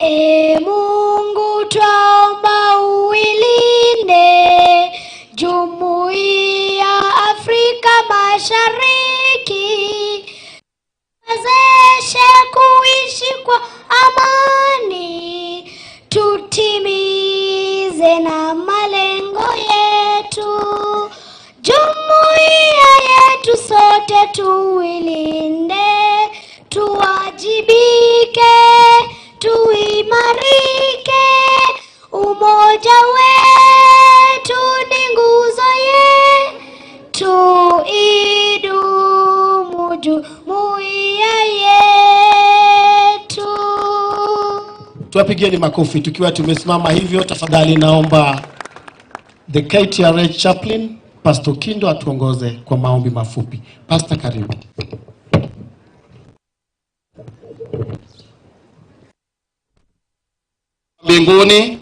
Mungu twaomba uilinde Jumuiya Afrika Mashariki, wezeshe kuishi kwa amani, tutimize na malengo yetu. Jumuiya yetu sote tuilinde, tuwajibike, tuimarike. Umoja wetu ni nguzo yetu, idumu jumuiya yetu. Tuwapigieni makofi tukiwa tumesimama hivyo. Tafadhali naomba the KTRH chaplain Pastor Kindo atuongoze kwa maombi mafupi. Pastor, karibu. Mbinguni,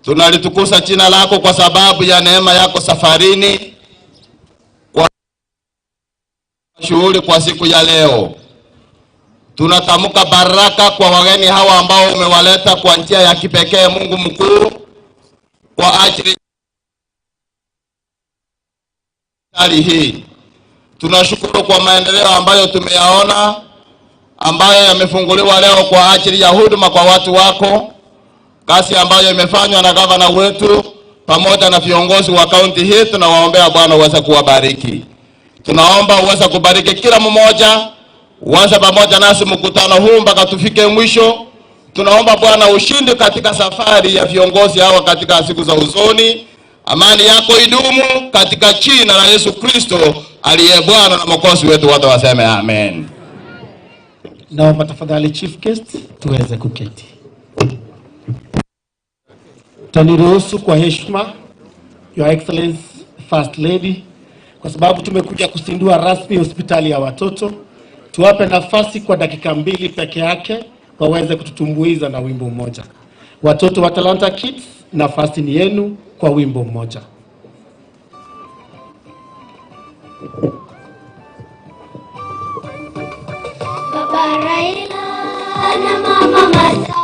tunalitukuza jina lako kwa sababu ya neema yako safarini kwa shughuli kwa siku ya leo. Tunatamka baraka kwa wageni hawa ambao umewaleta kwa njia ya kipekee, Mungu mkuu, kwa ajili hii. Tunashukuru kwa maendeleo ambayo tumeyaona, ambayo yamefunguliwa leo kwa ajili ya huduma kwa watu wako. Kazi ambayo imefanywa na gavana wetu pamoja na viongozi wa kaunti hii, tunawaombea Bwana uweze kuwabariki. Tunaomba uweze kubariki kila mmoja, uanze pamoja nasi mkutano huu mpaka tufike mwisho. Tunaomba Bwana ushindi katika safari ya viongozi hawa katika siku za usoni. Amani yako idumu katika jina la Yesu Kristo aliye Bwana na Mwokozi wetu, wote waseme amen. Naomba tafadhali chief guest tuweze kuketi. Taniruhusu kwa heshima Your Excellency First Lady, kwa sababu tumekuja kuzindua rasmi hospitali ya watoto, tuwape nafasi kwa dakika 2 peke yake waweze kututumbuiza na wimbo mmoja. Watoto wa Talanta Kids, nafasi ni yenu kwa wimbo mmoja. Baba Raila na Mama Martha.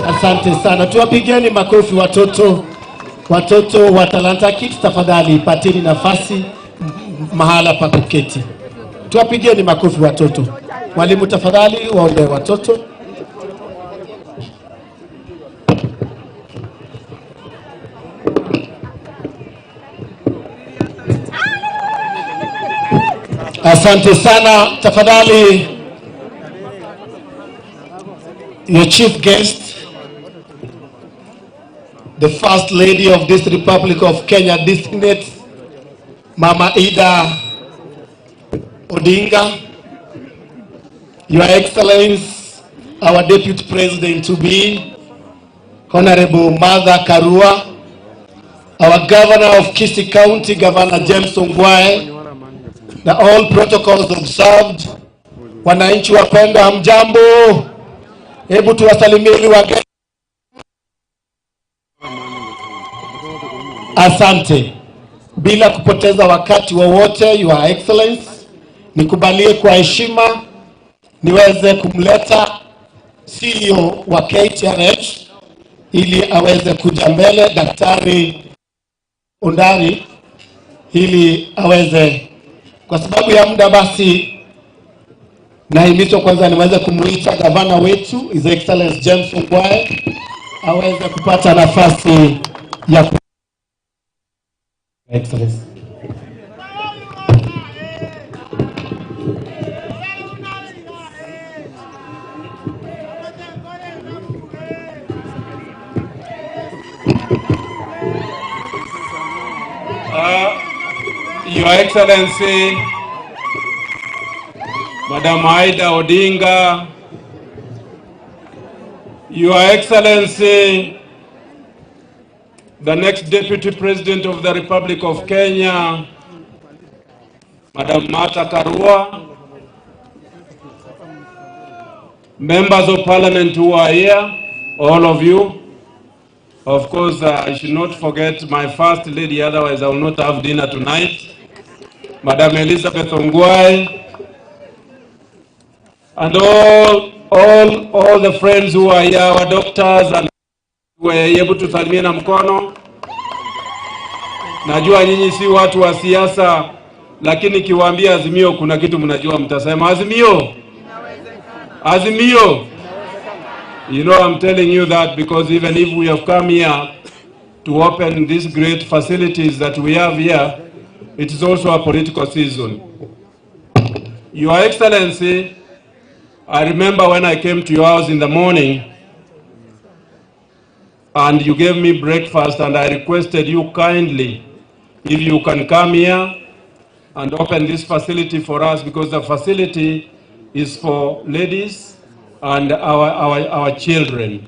Asante sana. Tuwapigeni makofi watoto. Watoto wa Talanta Kids, tafadhali pateni nafasi mahala pa kuketi. Tuwapigeni makofi watoto. Walimu tafadhali waombe watoto. Asante sana. Tafadhali, your chief guest, the First Lady of this Republic of Kenya, designate Mama Ida Odinga, Your Excellency, our Deputy President to be, Honorable Mother Karua, our Governor of Kisii County, Governor James Ongwae, na all protocols observed. Wananchi wapenda, hamjambo? Hebu tuwasalimie ili wageni. Asante. Bila kupoteza wakati wowote, Your Excellency, nikubalie kwa heshima niweze kumleta CEO wa KTRH ili aweze kuja mbele, Daktari Ondari, ili aweze, kwa sababu ya muda basi nahimizwa kwanza niweze kumuita gavana wetu His Excellency James Ongwae aweze kupata nafasi ya Excellency. Your Excellency, Madam Ida Odinga, Your Excellency, the next Deputy President of the Republic of Kenya, Madam Karua, members of Parliament who are here, all of you. Of course, I should not forget my First Lady, otherwise I will not have dinner tonight. Madam Elizabeth Ongwae, and all the friends who are here, our doctors, and were able to salimia na mkono. Najua nyinyi si watu wa siasa, lakini kiwaambia Azimio kuna kitu mnajua, mtasema Azimio. Azimio. You know, I'm telling you that because even if we have come here to open these great facilities that we have here, it is also a political season. Your Excellency, I remember when I came to your house in the morning and you gave me breakfast, and I requested you kindly if you can come here and open this facility for us, because the facility is for ladies and our children.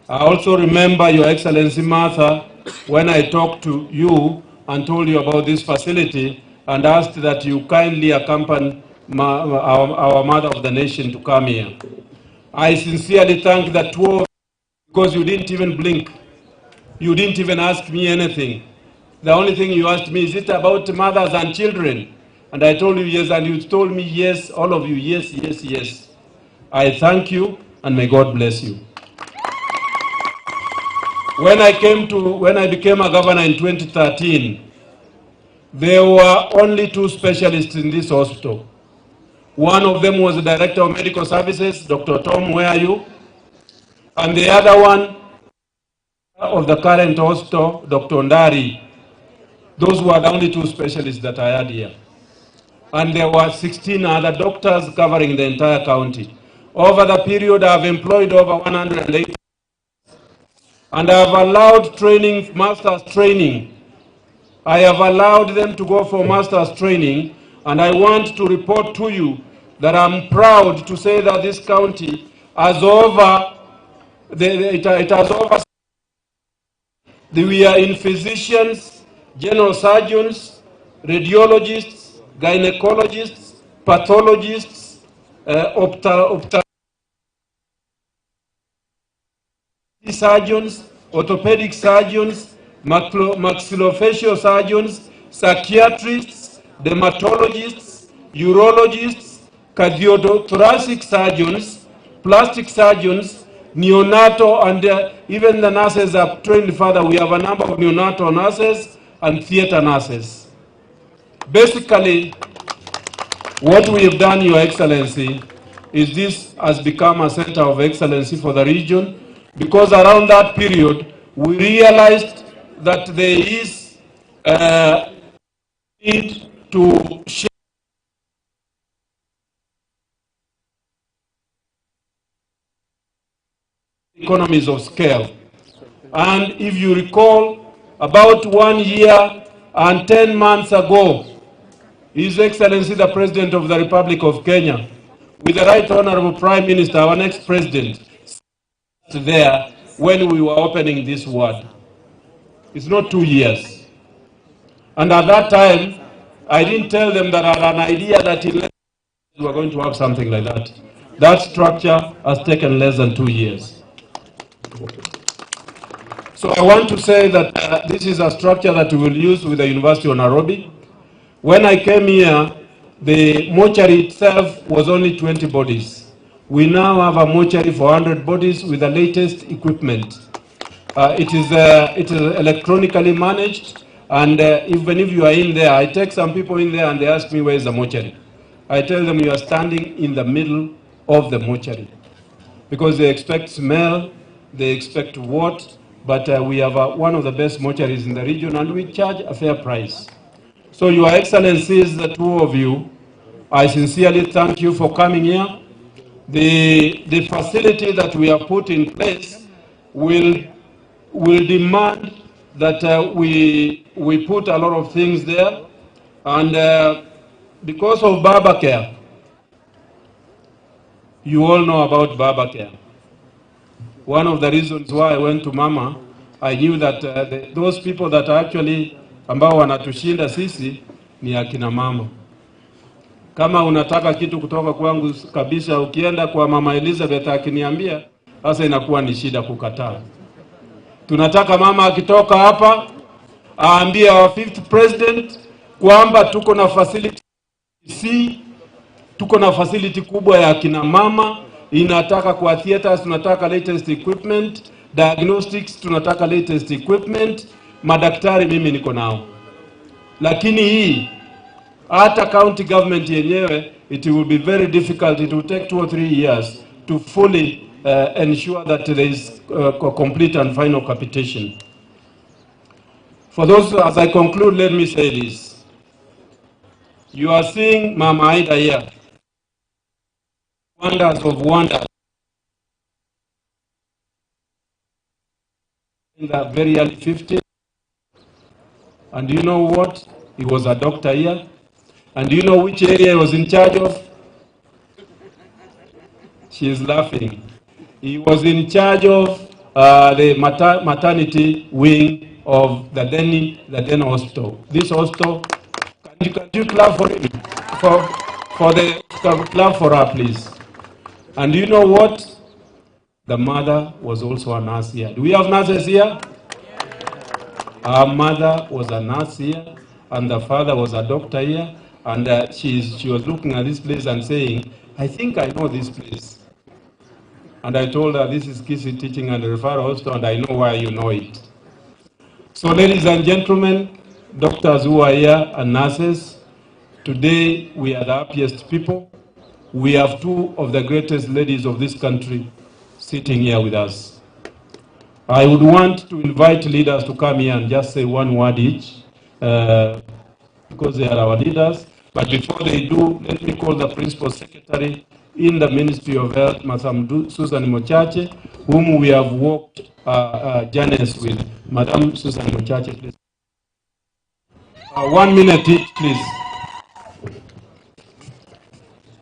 I also remember, Your Excellency Martha, when I talked to you and told you about this facility and asked that you kindly accompany our mother of the nation to come here. I sincerely thank the two of you, because you didn't even blink. You didn't even ask me anything. The only thing you asked me, is it about mothers and children? And I told you yes, and you told me yes, all of you, yes, yes, yes. I thank you, and may God bless you. When I became a governor in 2013, there were only two specialists in this hospital. One of them was the Director of Medical Services, Dr. Tom, where are you? And the other one of the current hospital, Dr. Ondari. Those were the only two specialists that I had here. And there were 16 other doctors covering the entire county. Over the period, I have employed over 180. And I have allowed training, master's training. I have allowed them to go for master's training, and I want to report to you that I'm proud to say that this county has we are in physicians, general surgeons, radiologists, gynecologists, pathologists, surgeons, orthopedic surgeons, maxillofacial surgeons, psychiatrists, dermatologists, urologists, cardiothoracic surgeons, plastic surgeons, neonatal, and even the nurses are trained further. We have a number of neonatal nurses and theater nurses. Basically, what we have done, Your Excellency, is this has become a center of excellency for the region, because around that period, we realized that there is need to share economies of scale. And if you recall, about 1 year and 10 months ago, His Excellency the President of the Republic of Kenya, with the Right Honorable Prime Minister, our next president, there when we were opening this ward. It's not 2 years. And at that time, I didn't tell them that I had an idea that in less we were going to have something like that. That structure has taken less than 2 years. So I want to say that this is a structure that we will use with the University of Nairobi. When I came here, the mortuary itself was only 20 bodies. We now have a mortuary for 100 bodies with the latest equipment. It is electronically managed, and even if you are in there, I take some people in there and they ask me, where is the mortuary? I tell them, you are standing in the middle of the mortuary. Because they expect smell, they expect what, but we have one of the best mortuaries in the region, and we charge a fair price. So Your Excellencies, the two of you, I sincerely thank you for coming here. The facility that we have put in place will demand that we put a lot of things there, and because of Baba Care, you all know about Baba Care. One of the reasons why I went to Mama, I knew that those people that actually ambao wanatushinda sisi ni akina mama. Kama unataka kitu kutoka kwangu kabisa, ukienda kwa Mama Elizabeth akiniambia, sasa inakuwa ni shida kukataa. Tunataka mama akitoka hapa aambie our fifth president kwamba tuko na facility tuko na facility kubwa ya kina mama, inataka kwa theaters tunataka latest equipment, diagnostics tunataka latest equipment, madaktari mimi niko nao. Lakini hii hata county government yenyewe, it will be very difficult, it will take 2 or 3 years to fully ensure that there is complete and final capitation. For those, as I conclude, let me say this. You are seeing Mama Aida here. Wonders of wonders. In the very early 50s. And do you know what? He was a doctor here. And do you know which area he was in charge of? She is laughing. He was in charge of the maternity wing of the Den Hospital. This hospital, can you clap for him? Clap for her, please. And do you know what? The mother was also a nurse here. Do we have nurses here? Her mother was a nurse here, and the father was a doctor here, and she was looking at this place and saying, I think I know this place. And I told her, this is Kisi Teaching and Referral Hospital, and I know why you know it. So ladies and gentlemen, doctors who are here and nurses, today we are the happiest people. We have two of the greatest ladies of this country sitting here with us. I would want to invite leaders to come here and just say one word each, because they are our leaders. But before they do, let me call the Principal Secretary in the Ministry of Health, Madam Susan Mochache, whom we have worked journeys with. Madam Susan Mochache, please. 1 minute each, please.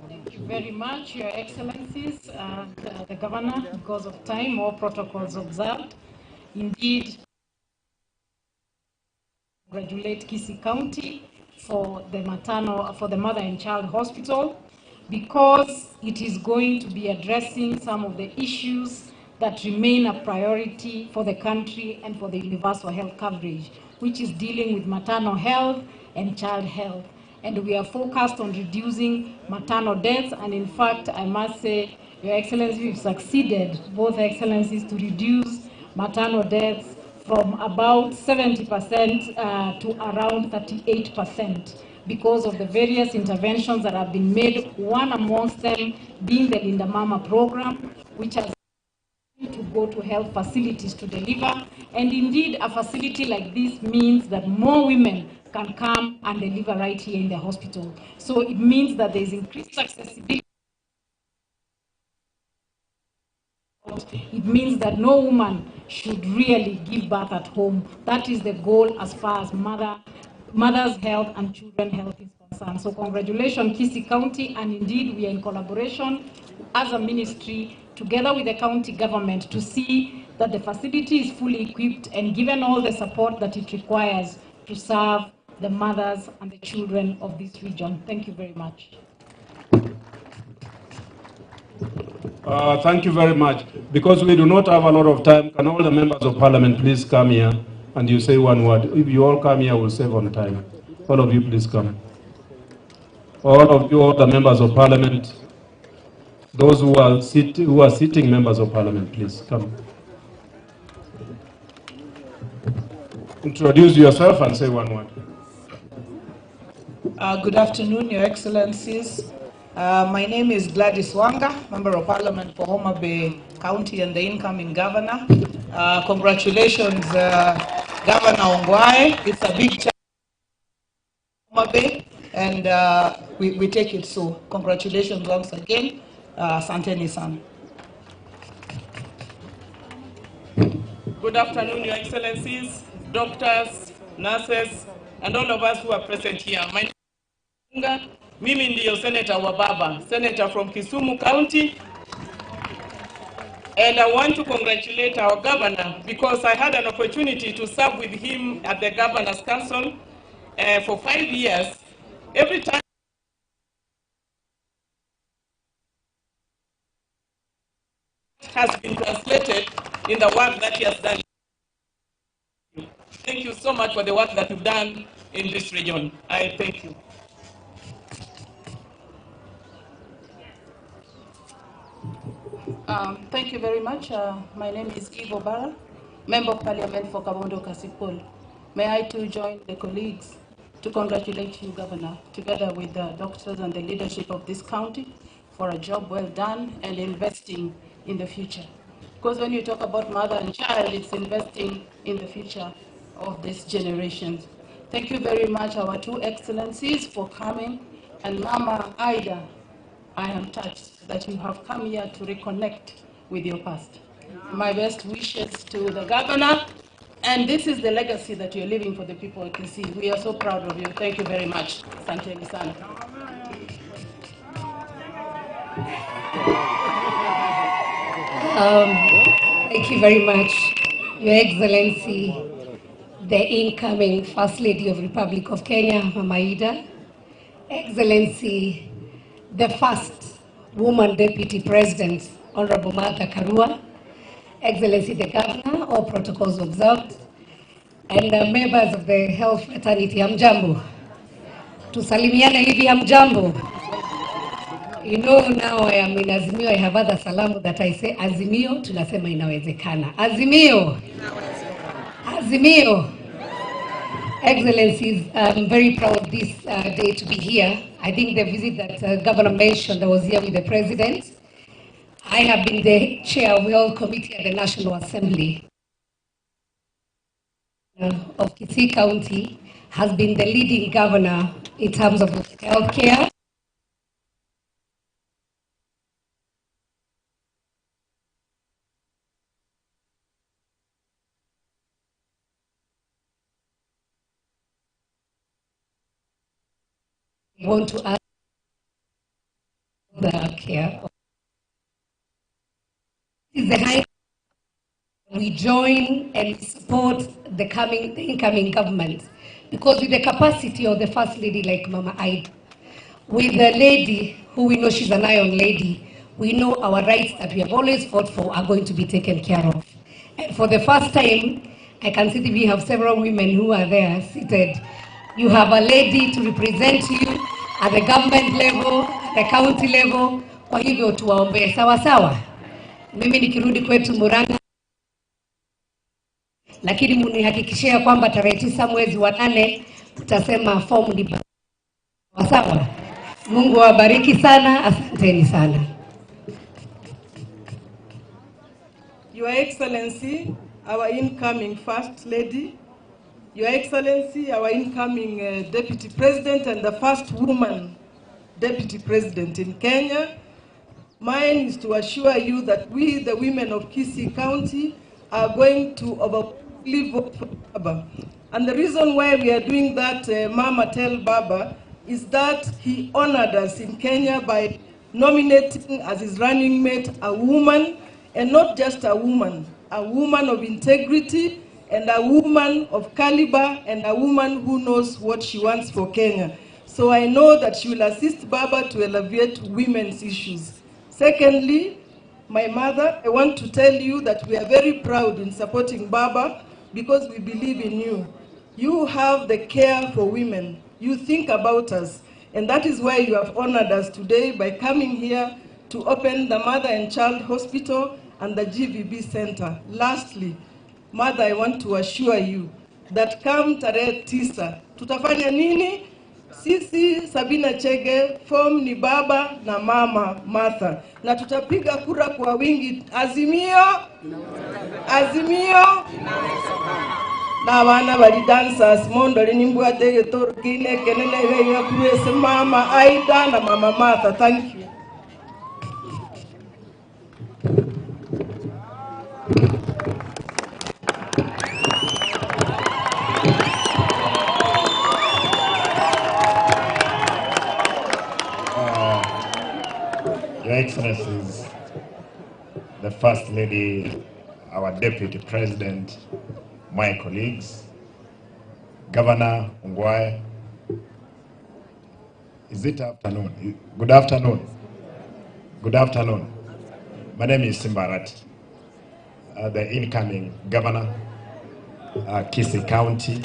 Thank you very much, Your Excellencies, the Governor. Because of time, all protocols observed. Indeed, congratulate Kisii County for the Mother and Child Hospital, because it is going to be addressing some of the issues that remain a priority for the country and for the universal health coverage, which is dealing with maternal health and child health. And we are focused on reducing maternal deaths, and in fact, I must say, Your Excellency, we've succeeded, both Excellencies, to reduce maternal deaths from about 70% to around 38%. Because of the various interventions that have been made, one amongst them being the Linda Mama program, which has to go to health facilities to deliver. And indeed, a facility like this means that more women can come and deliver right here in the hospital. So it means that there is increased accessibility out, it means that no woman should really give birth at home. That is the goal as far as mother's health and children's health is concerned. So congratulations, Kisii County, and indeed we are in collaboration as a ministry together with the county government to see that the facility is fully equipped and given all the support that it requires to serve the mothers and the children of this region. Thank you very much. Thank you very much. Because we do not have a lot of time, can all the members of parliament please come here and you say one word? If you all come here, we'll save on time. All of you please come. All of you, all the members of parliament, those who are sitting members of parliament, please come. Introduce yourself and say one word. Good afternoon, Your Excellencies. My name is Gladys Wanga, Member of Parliament for Homa Bay County and the incoming governor. Congratulations, Governor Ongwae. It's a big challenge for Homa Bay, and we take it so. Congratulations once again. Asanteni sana. Good afternoon, Your Excellencies, doctors, nurses, and all of us who are present here. My name is Odinga. Mimi ndiyo Senator wa baba, Senator from Kisumu County. And I want to congratulate our governor because I had an opportunity to serve with him at the Governor's Council for 5 years. Every time has been translated in the work that he has done. Thank you so much for the work that you've done in this region. I thank you. Thank you very much. My name is Ivo Bara, Member of Parliament for Kabondo Kasipul. May I too join the colleagues to congratulate you, Governor, together with the doctors and the leadership of this county for a job well done and investing in the future. Because when you talk about mother and child, it's investing in the future of this generation. Thank you very much, our two excellencies, for coming. And Mama Ida, I am touched that you have come here to reconnect with your past. My best wishes to the governor, and this is the legacy that you're leaving for the people of Kisii. We are so proud of you. Thank you very much. Asanteni sana. Thank you very much, Your Excellency, the incoming First Lady of Republic of Kenya, Mama Ida, Excellency, the first woman Deputy President, Honorable Martha Karua, Excellency the Governor, all protocols observed, and the members of the health fraternity, hamjambo. Tusalimiane hivi, hamjambo. You know, now I am in Azimio, I have other salamu that I say, Azimio, tunasema inawezekana. Azimio. Azimio. Excellencies, I'm very proud this day to be here. I think the visit that Governor mentioned, I was here with the President. I have been the chair of the Health Committee at the National Assembly of Kisii County, has been the leading governor in terms of healthcare. We want to ask the care. We join and support the incoming government, because with the capacity of the First Lady like Mama Ida, with the lady who we know she's an iron lady, we know our rights that we have always fought for are going to be taken care of. And for the first time, I can see that we have several women who are there seated. You have a lady to represent you at the government level, at the county level. Kwa hivyo tuwaombee sawa sawa. Mimi nikirudi kwetu Murang'a, lakini munihakikishia kwamba tarehe 9 mwezi wa 8 tutasema fomu ni sawa. Mungu awabariki sana, asanteni sana. Your Excellency, our incoming First Lady, Your Excellency, our incoming Deputy President and the first woman Deputy President in Kenya, Mine is to assure you that we, the women of Kisii County, are going to overwhelmingly vote for Baba. And the reason why we are doing that, Mama Tell Baba, is that he honored us in Kenya by nominating as his running mate a woman, and not just a woman of integrity, and a woman of caliber, and a woman who knows what she wants for Kenya. So I know that she will assist Baba to elevate women's issues. Secondly, my mother, I want to tell you that we are very proud in supporting Baba because we believe in you. You have the care for women. You think about us. And that is why you have honored us today by coming here to open the Mother and Child Hospital and the GVB Center. Lastly, Mother, I want to assure you that come tarehe 9, tutafanya nini? Sisi Sabina Chege, form ni Baba na Mama Martha. Na tutapiga kura kwa wingi. Azimio? Azimio? Na wana bali dancers mondo linimbu tege torkine kenene ya kuwese Mama Aida na Mama Martha. Thank you. Your Excellencies, the First Lady, our Deputy President, my colleagues, Governor Ongwae. Is it afternoon? Good afternoon. Good afternoon. My name is Simbarat, the incoming Governor, Kisii County.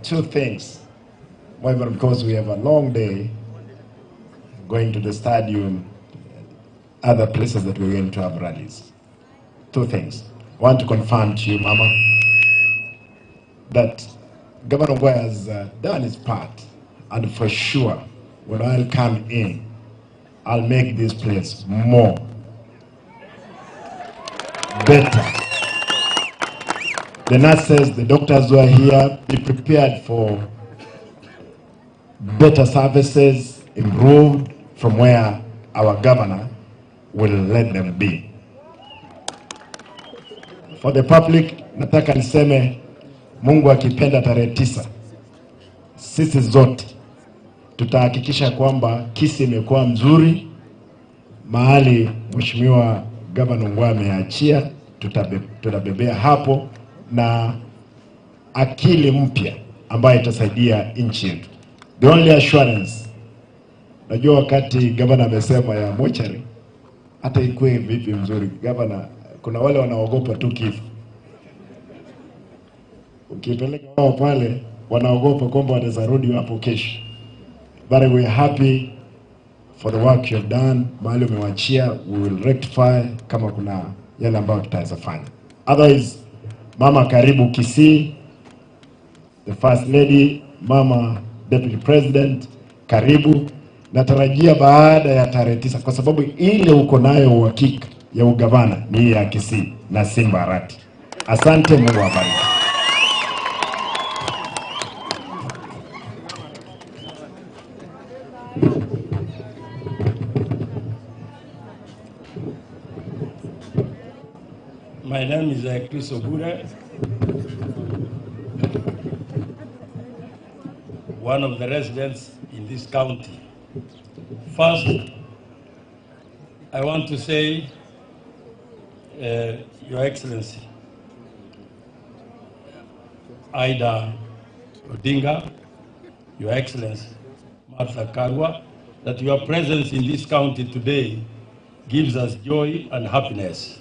Two things. One, because we have a long day going to the stadium, other places that we're going to have rallies. Two things. I want to confirm to you, Mama, that Governor Ongwae has done his part, and for sure, when I'll come in, I'll make this place more, better. The nurses, the doctors who are here, be prepared for better services, improved from where our governor will let them be. For the public, nataka niseme Mungu akipenda tarehe 9, sisi zote tutahakikisha kwamba Kisii imekuwa mzuri, mahali Mheshimiwa Governor Ongwae ameachia, tutabebea hapo na akili mpya ambayo itasaidia nchi yetu. The only assurance, najua wakati governor amesema ya mochari, hata ikuwe vipi mzuri, governor, kuna wale wanaogopa tu kifo. Ukipeleka wao pale, wanaogopa kwamba wanaweza rudi hapo kesho. But we are happy for the work you have done, mahali umewachia, we will rectify kama kuna yale ambayo tutaweza fanya. Otherwise, Mama karibu Kisii, the First Lady, Mama Deputy President, karibu. Natarajia baada ya tarehe 9, kwa sababu ile uko nayo uhakika ya ugavana ni ya Kisii na Simbarati. Asante, Mungu awabariki. My name is Chris Ogure, one of the residents in this county. First, I want to say, Your Excellency, Ida Odinga, Your Excellency, Martha Karua, that your presence in this county today gives us joy and happiness.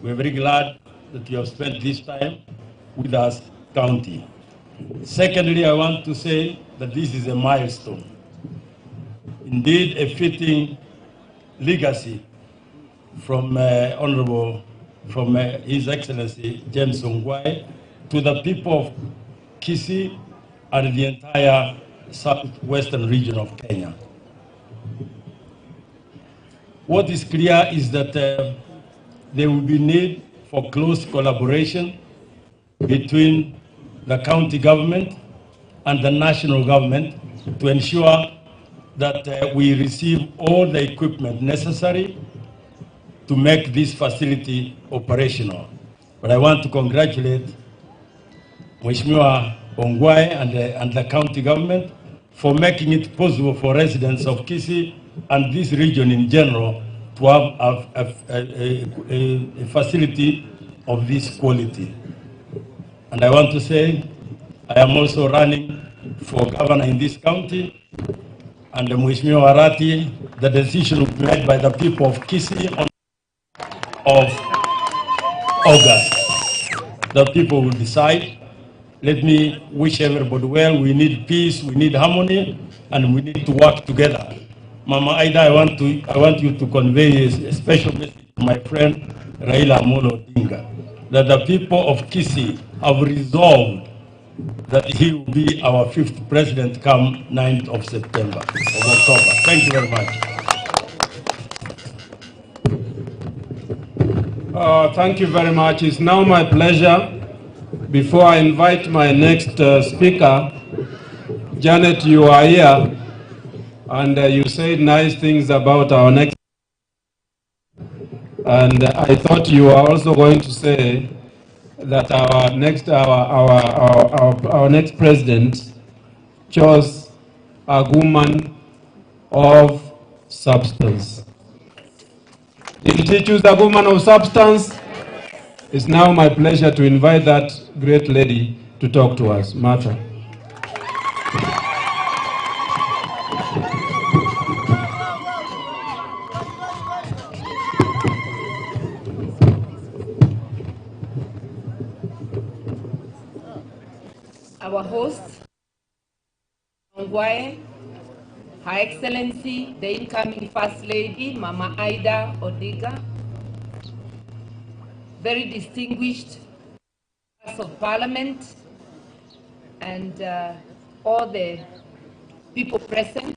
We're very glad that you have spent this time with us, county. Secondly, I want to say that this is a milestone. Indeed, a fitting legacy from His Excellency James Ongwae to the people of Kisii and the entire southwestern region of Kenya. What is clear is that there will be need for close collaboration between the county government and the national government to ensure that we receive all the equipment necessary to make this facility operational. But I want to congratulate Mheshimiwa Ongwae and the county government for making it possible for residents of Kisii and this region in general to have a facility of this quality. And I want to say, I am also running for governor in this county, and Mheshimiwa Arati, the decision will be made by the people of Kisii on of August. The people will decide. Let me wish everybody well. We need peace, we need harmony, and we need to work together. Mama Aida, I want you to convey a special message to my friend Raila Amolo Odinga, that the people of Kisii have resolved that he will be our 5th president come 9th of September, of October. Thank you very much. Thank you very much. It's now my pleasure, before I invite my next speaker, Janet, you are here, and you said nice things about our next, and I thought you were also going to say that our next president chose a woman of substance. Did he choose a woman of substance? It's now my pleasure to invite that great lady to talk to us. Martha. Our host, Ongwae, Her Excellency, the incoming First Lady, Mama Ida Odinga, very distinguished members of Parliament, and all the people present.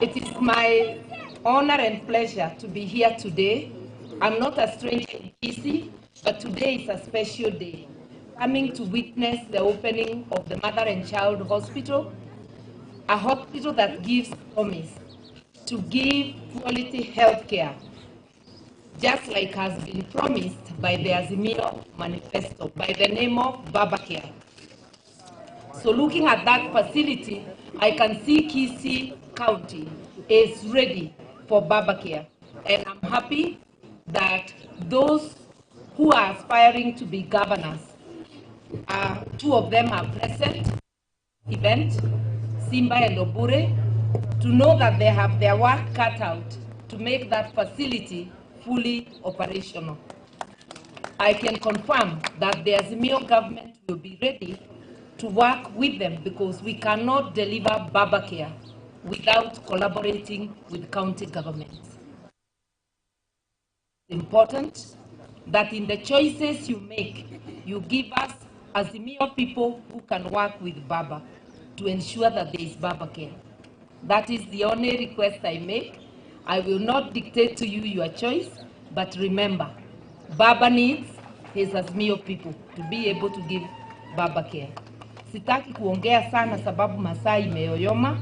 It is my honor and pleasure to be here today. I'm not a stranger in Kisii, but today is a special day, coming to witness the opening of the Mother and Child Hospital, a hospital that gives promise to give quality health care, just like has been promised by the Azimio Manifesto, by the name of Baba Care. So looking at that facility, I can see Kisii County is ready for Baba Care. And I'm happy that those who are aspiring to be governors, two of them are present event, Simba and Obure, to know that they have their work cut out to make that facility fully operational. I can confirm that the Azimio government will be ready to work with them, because we cannot deliver Baba Care without collaborating with county governments. It's important that in the choices you make, you give us Azimio people who can work with Baba to ensure that there is Baba Care. That is the only request I make. I will not dictate to you your choice, but remember, Baba needs his Azimio people to be able to give Baba Care. Sitaki kuongea sana sababu masaa imeyoyoma,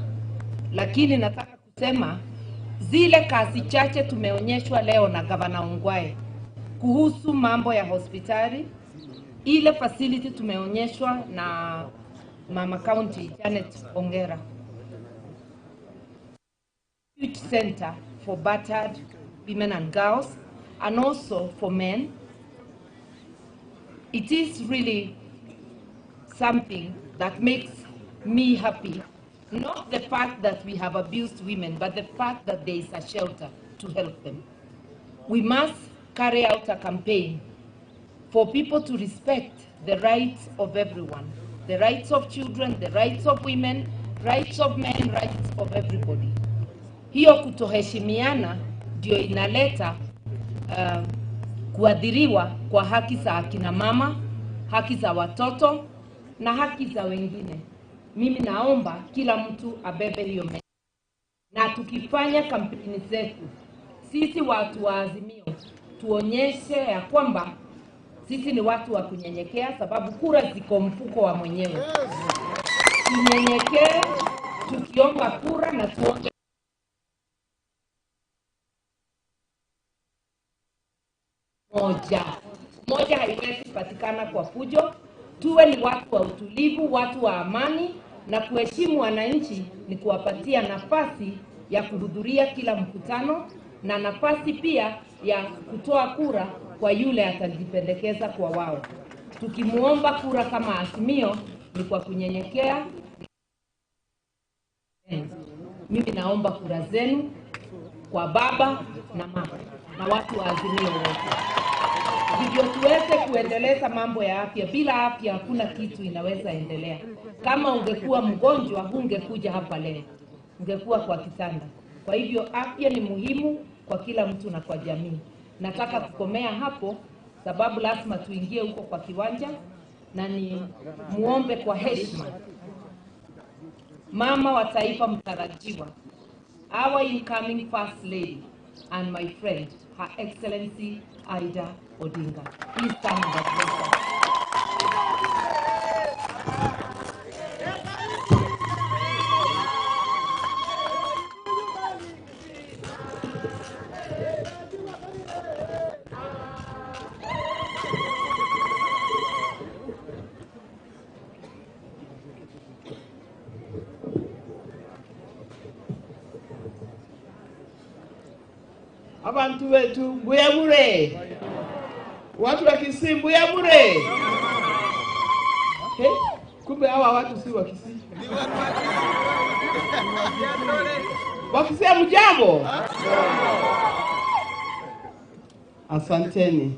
lakini nataka kusema zile kazi chache tumeonyeshwa leo na Gavana Ongwae kuhusu mambo ya hospitali, ile facility tumeonyeshwa na Mama County Janet Ongera, youth center for battered women and girls, and also for men. It is really something that makes me happy, not the fact that we have abused women, but the fact that there is a shelter to help them. We must carry out a campaign for people to respect the rights of everyone, the rights of children, the rights of women, rights of men, rights of everybody. Hiyo kutoheshimiana ndio inaleta kuadhiriwa kwa haki za akina mama, haki za watoto na haki za wengine. Mimi naomba kila mtu abebe hiyo message. Na tukifanya kampeni zetu, sisi watu wa Azimio tuonyeshe ya kwamba Sisi ni watu wa kunyenyekea, sababu kura ziko mfuko wa mwenyewe. Tunyenyekee tukiomba kura na tuombe moja haiwezi patikana kwa fujo. Tuwe ni watu wa utulivu, watu wa amani, na kuheshimu wananchi ni kuwapatia nafasi ya kuhudhuria kila mkutano na nafasi pia ya kutoa kura kwa yule atajipendekeza kwa wao. Tukimuomba kura kama Azimio ni kwa kunyenyekea. Mimi naomba kura zenu kwa baba na mama na watu wa Azimio wote, ndivyo tuweze kuendeleza mambo ya afya. Bila afya hakuna kitu inaweza endelea. Kama ungekuwa mgonjwa hungekuja hapa leo, ungekuwa kwa kitanda. Kwa hivyo afya ni muhimu kwa kila mtu na kwa jamii. Nataka kukomea hapo sababu lazima tuingie huko kwa kiwanja, na ni muombe kwa heshima mama wa taifa mtarajiwa, our incoming First Lady and my friend, Her Excellency Aida Odinga. Please stand and address us. Abantu wetu mbuya bure, watu wa Kisii mbuya bure. Hey, kumbe hawa watu si wa Kisii. Wakisema mjambo. Asanteni.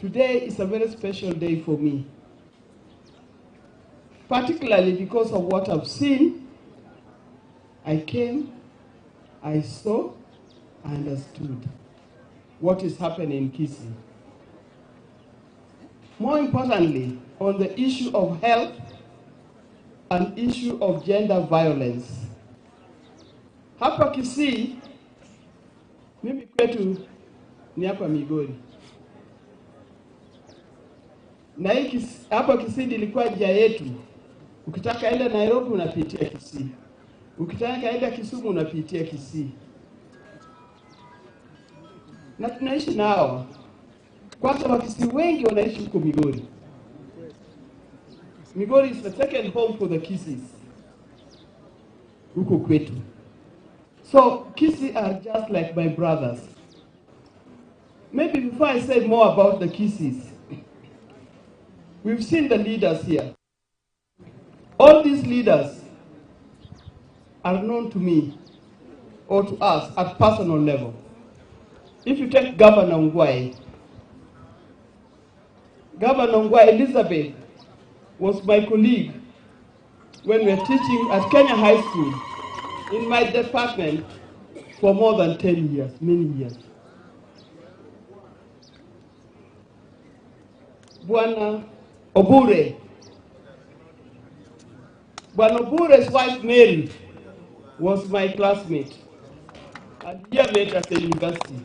Today is a very special day for me, particularly because of what I've seen. I came, I saw, I understood what is happening in Kisii. More importantly, on the issue of health and issue of gender violence. Hapa Kisii, mimi kwetu ni hapa Migori. Na hii hapa Kisii ilikuwa njia yetu. Ukitaka enda Nairobi unapitia Kisii. Ukitaka enda Kisumu unapitia Kisii. Na tunaishi nao. Kwanza Wakisii wengi wanaishi huko Migori. Migori is the second home for the Kisiis huko kwetu. So Kisii are just like my brothers. Maybe before I say more about the Kisiis, we've seen the leaders here. All these leaders are known to me or to us at personal level. If you take Governor Ongwae, Elizabeth was my colleague when we were teaching at Kenya High School in my department for more than 10 years, many years. Bwana Obure's wife Mary was my classmate and a year later at the university.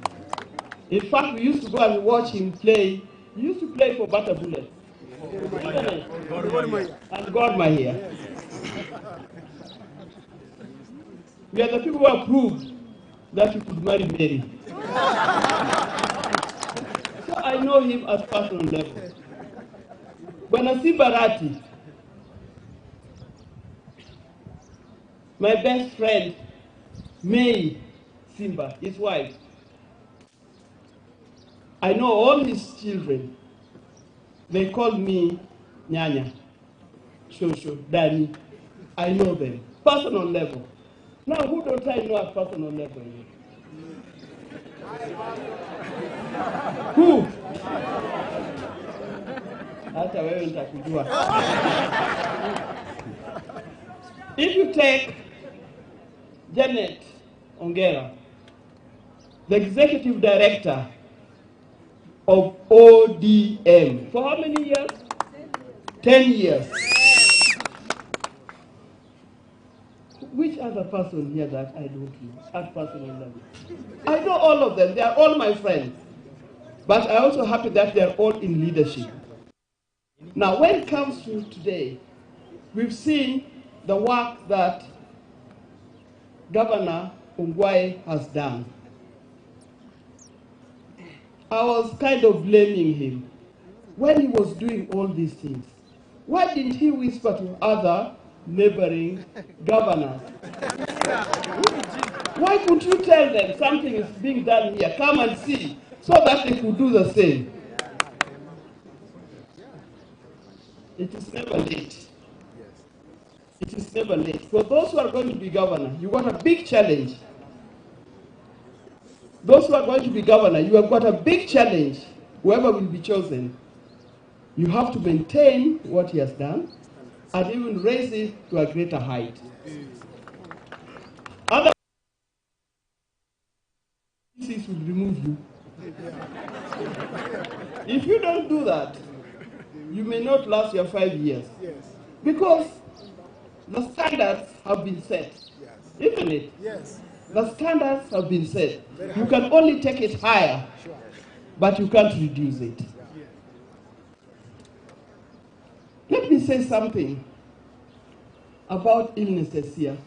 In fact, we used to go and watch him play. He used to play for Butter Bullets. And God my hair. We are the people who have proved that you could marry Mary. So I know him at personal level. Bwana Simbarati, my best friend, May Simba, his wife. I know all his children. They call me Nyanya, Shosho, Danny. I know them. Personal level. Now, who don't I know at personal level? Who? Hata wewe nitakujua. If you take Janet Ongera, the executive director of ODM, for how many years? 10 years. Which other person here that I don't know at personal level? I know all of them. They are all my friends. But I'm also happy that they're all in leadership. Now, when it comes to today, we've seen the work that Governor Ongwae has done. I was kind of blaming him. When he was doing all these things, why didn't he whisper to other neighboring governors? Why couldn't you tell them something is being done here, come and see, so that they could do the same? It is never late. It is never late. For those who are going to be governor, you got a big challenge. Those who are going to be governor, you have got a big challenge, whoever will be chosen. You have to maintain what he has done and even raise it to a greater height. Other diseases will remove you. If you don't do that, you may not last your 5 years. Because the standards have been set, isn't it? Yes. The standards have been set. You can only take it higher, but you can't reduce it. Let me say something about illnesses here.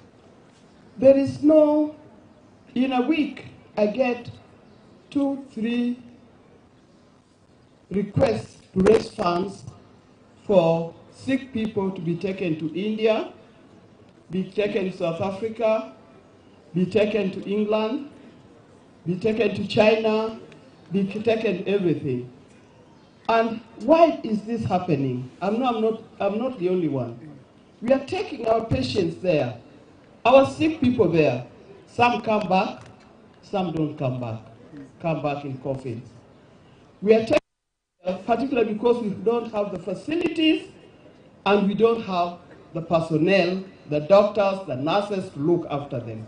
There is no, in a week, I get 2-3 requests to raise funds for sick people to be taken to India, be taken to South Africa, be taken to England, be taken to China, be taken everything. And why is this happening? I'm not the only one. We are taking our patients there, our sick people there. Some come back, some don't come back in coffins. We are taking, particularly because we don't have the facilities and we don't have the personnel, the doctors, the nurses to look after them.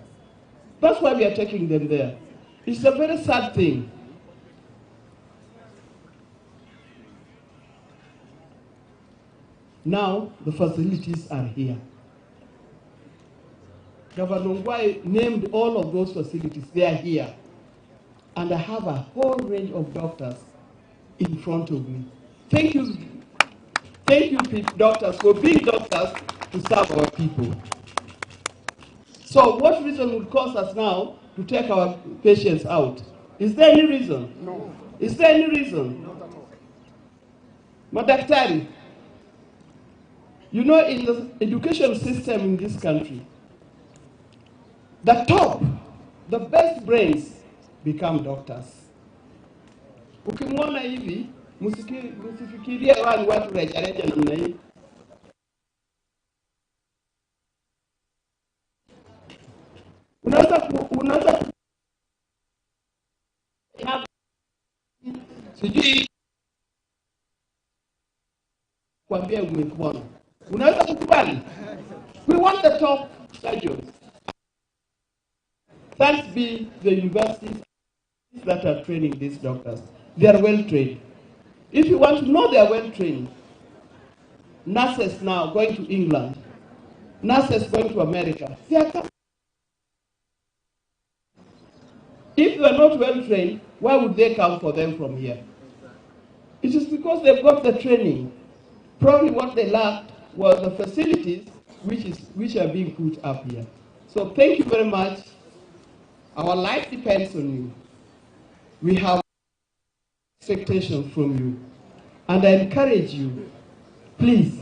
That's why we are taking them there. It's a very sad thing. Now, the facilities are here. Governor Ongwae named all of those facilities. They are here. And I have a whole range of doctors in front of me. Thank you, doctors, for being doctors to serve our people. So what reason would cause us now to take our patients out? Is there any reason? No. Is there any reason? Not at all. Madaktari, you know, in the education system in this country, the top, the best brains become doctors. Ukimwona hivi, msifikirie watu rejareja namna hii. Unaweza sijui kuambia umekuona. Unaweza kukubali? We want the top surgeons. Thanks be the universities that are training these doctors. They are well trained. If you want to know they are well trained, nurses now going to England, nurses going to America, they are coming. If they are not well trained, why would they come for them from here? It is because they've got the training. Probably what they lacked was the facilities which are being put up here. So thank you very much. Our life depends on you. We have expectations from you. And I encourage you, please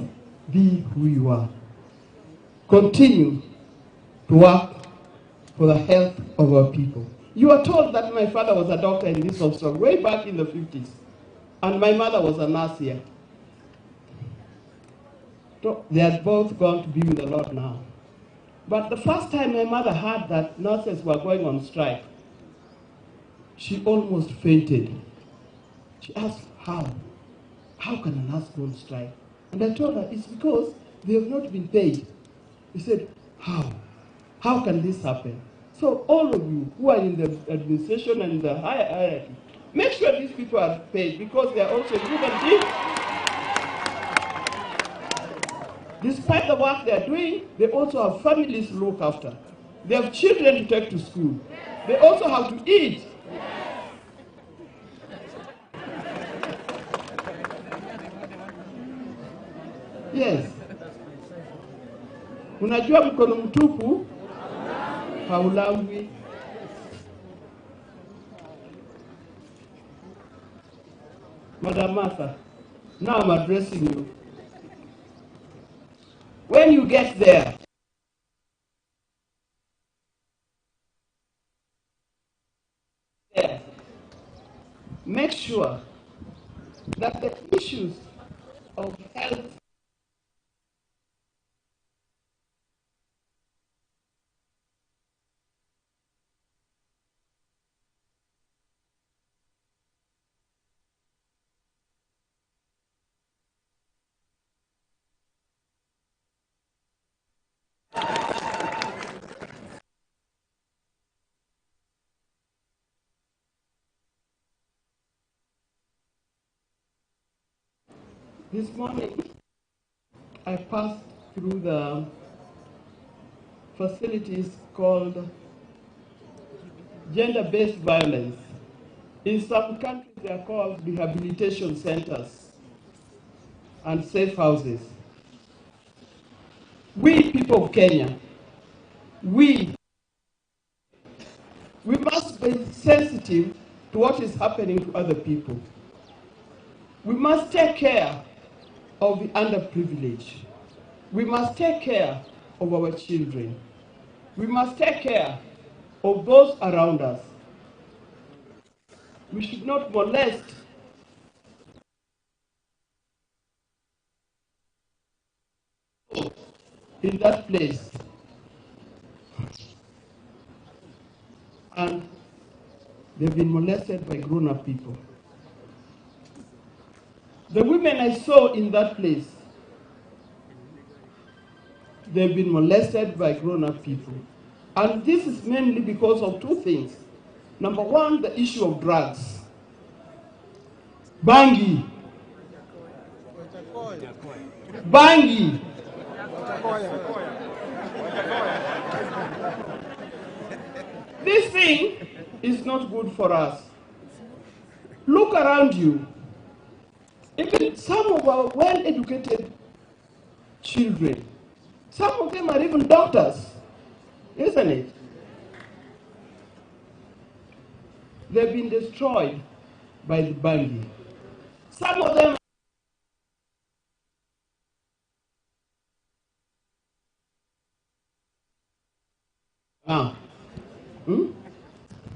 be who you are. Continue to work for the health of our people. You are told that my father was a doctor in this hospital way back in the 50s. And my mother was a nurse here. They are both gone to be with the Lord now. But the first time my mother heard that nurses were going on strike, she almost fainted. She asked, how? How can a nurse go on strike? And I told her, it's because they have not been paid. She said, how? How can this happen? So all of you who are in the administration and the higher hierarchy, make sure these people are paid because they are also human beings. Despite the work they are doing, they also have families to look after. They have children to take to school. They also have to eat. Yes. Unajua mkono mtupu haulambwi. Madam Martha, now I'm addressing you. When you get there, make sure that the issues of health this morning, I passed through the facilities called gender-based violence. In some countries, they are called rehabilitation centers and safe houses. We people of Kenya, we must be sensitive to what is happening to other people. We must take care of the underprivileged. We must take care of our children. We must take care of those around us. We should not molest in that place. And they've been molested by grown-up people. The women I saw in that place, they've been molested by grown-up people. And this is mainly because of two things. Number one, the issue of drugs. Bangi. Bangi. This thing is not good for us. Look around you. Even some of our well-educated children, some of them are even doctors, isn't it? They've been destroyed by the Bangi. Some of them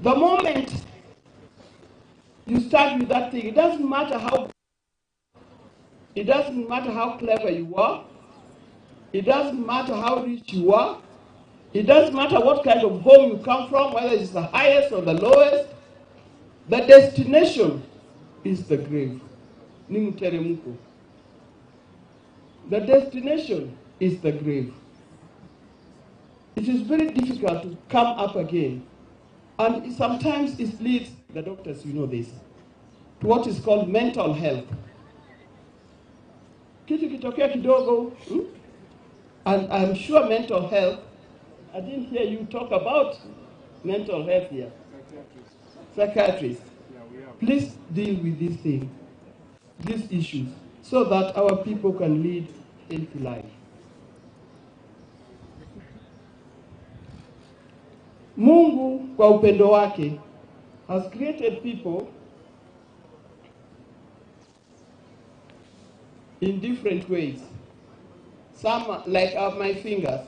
the moment you start with that thing, it doesn't matter how clever you are, it doesn't matter how rich you are, it doesn't matter what kind of home you come from, whether it's the highest or the lowest, the destination is the grave. Ni mteremko. The destination is the grave. It is very difficult to come up again. And sometimes it leads, the doctors, you know this, to what is called mental health. Kitu kitokea kidogo, and I'm sure mental health, I didn't hear you talk about mental health here. Psychiatrists. Please deal with this thing, these issues, so that our people can lead a healthy life. Mungu kwa upendo wake has created people in different ways. Some are, like my fingers,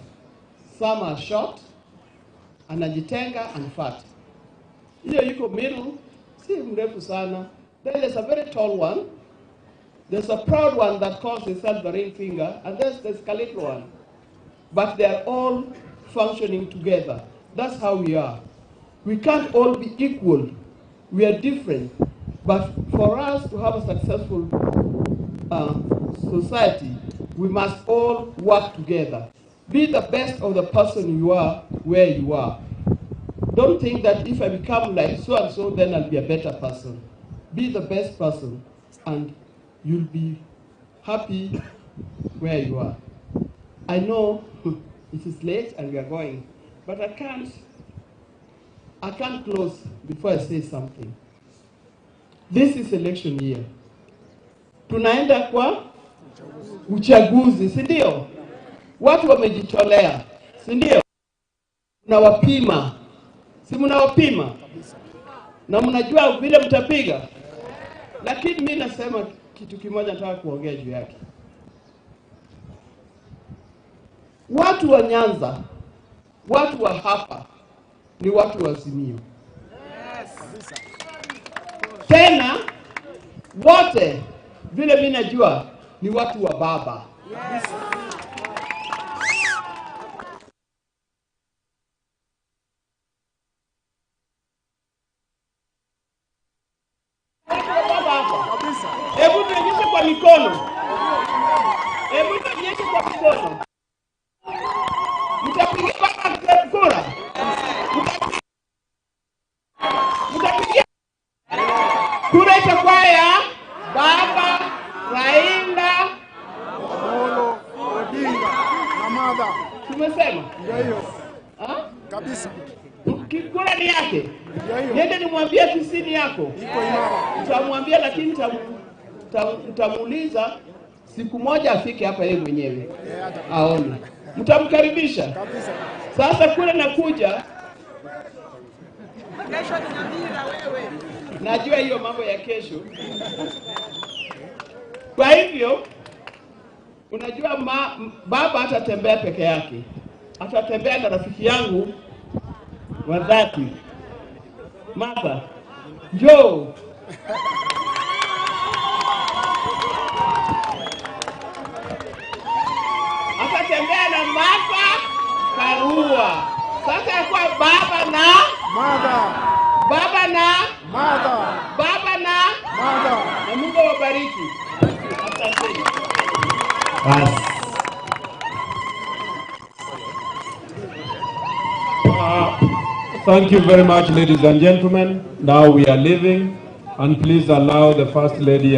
some are short, anajitenga and fat. Hiyo yuko middle, si mrefu sana. Then there's a very tall one. There's a proud one that calls himself the ring finger, and there's the skeletal one. But they're all functioning together. That's how we are. We can't all be equal. We are different. But for us to have a successful society, we must all work together. Be the best of the person you are where you are. Don't think that if I become like so-and-so, then I'll be a better person. Be the best person, and you'll be happy where you are. I know it is late and we are going, but I can't close before I say something. This is election year. Tunaenda kwa uchaguzi, si ndio? Watu wamejitolea, si ndio? Mnawapima, si mnawapima na mnajua vile mtapiga. Lakini mimi nasema kitu kimoja, nataka kuongea juu yake. Watu wa Nyanza, watu wa hapa ni watu wa Azimio. Tena wote vile mimi najua ni watu wa baba. Hebu tuonyeshe kwa mikono. Hebu tuonyeshe kwa mikono. Mtapigia baba kura. Mtapigia kura itakuwa ya baba, Raila, Odinga na Mada. Tumesema? Ndio hiyo. Kabisa. Kura ni yake. Nende nimwambie kisini yako. Iko imara. Nitamwambia, lakini nitamuuliza siku moja afike hapa yeye mwenyewe aone. Mtamkaribisha kabisa. Sasa kule nakuja, kesho ninamira wewe. Najua hiyo mambo ya kesho. Kwa hivyo unajua baba atatembea peke yake. Atatembea na rafiki yangu wa dhati, Martha. Njoo. Atatembea na Martha Karua. Sasa kwa baba na Mada. Baba na Mada. Baba na Mada. Na Mungu awabariki. Asante. Thank you very much, ladies and gentlemen. Now we are leaving, and please allow the First Lady